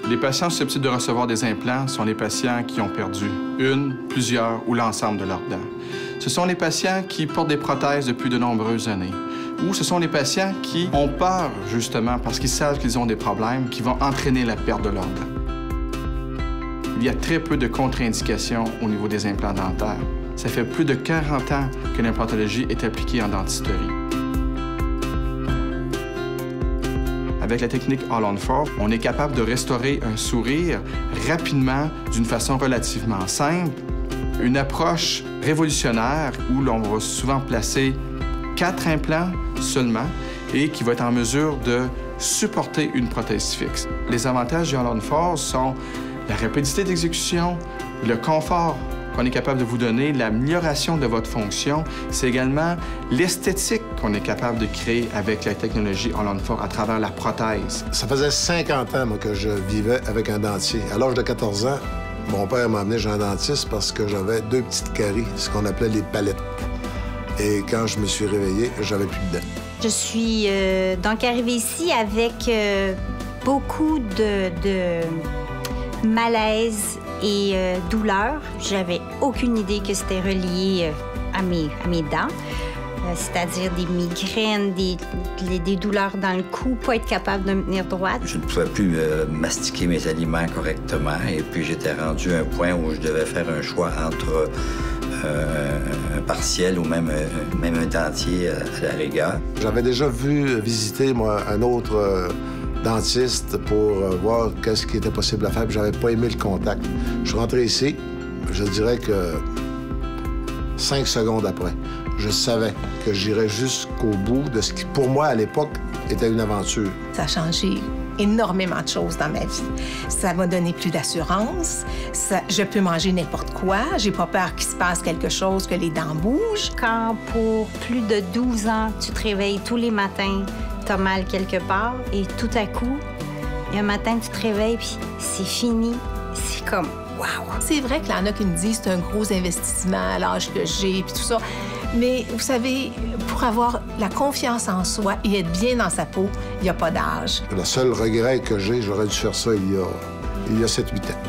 Les patients susceptibles de recevoir des implants sont les patients qui ont perdu une, plusieurs ou l'ensemble de leurs dents. Ce sont les patients qui portent des prothèses depuis de nombreuses années. Ou ce sont les patients qui ont peur, justement, parce qu'ils savent qu'ils ont des problèmes qui vont entraîner la perte de leurs dents. Il y a très peu de contre-indications au niveau des implants dentaires. Ça fait plus de 40 ans que l'implantologie est appliquée en dentisterie. Avec la technique All-on-4, on est capable de restaurer un sourire rapidement d'une façon relativement simple. Une approche révolutionnaire où l'on va souvent placer 4 implants seulement et qui va être en mesure de supporter une prothèse fixe. Les avantages du All-on-4 sont la rapidité d'exécution, le confort qu'on est capable de vous donner, l'amélioration de votre fonction. C'est également l'esthétique qu'on est capable de créer avec la technologie All-on-4 à travers la prothèse. Ça faisait 50 ans, moi, que je vivais avec un dentier. À l'âge de 14 ans, mon père m'a amené chez un dentiste parce que j'avais 2 petites caries, ce qu'on appelait les palettes. Et quand je me suis réveillé, j'avais plus de dents. Je suis donc arrivée ici avec beaucoup de malaise et douleur. J'avais aucune idée que c'était relié à mes dents, c'est-à-dire des migraines, des douleurs dans le cou, pas être capable de me tenir droite. Je ne pouvais plus mastiquer mes aliments correctement et puis j'étais rendu à un point où je devais faire un choix entre un partiel ou même un dentier à la rigueur. J'avais déjà visiter, moi, un autre dentiste pour voir qu'est-ce qui était possible à faire, puis j'avais pas aimé le contact. Je suis rentré ici, je dirais que 5 secondes après, je savais que j'irais jusqu'au bout de ce qui, pour moi, à l'époque, était une aventure. Ça a changé énormément de choses dans ma vie. Ça m'a donné plus d'assurance. Je peux manger n'importe quoi. J'ai pas peur qu'il se passe quelque chose, que les dents bougent. Quand pour plus de 12 ans, tu te réveilles tous les matins, t'as mal quelque part, et tout à coup, un matin, tu te réveilles, puis c'est fini. C'est comme, wow! C'est vrai qu'il y en a qui me disent que c'est un gros investissement à l'âge que j'ai, puis tout ça. Mais vous savez, pour avoir la confiance en soi et être bien dans sa peau, il n'y a pas d'âge. Le seul regret que j'ai, j'aurais dû faire ça il y a 7-8 ans.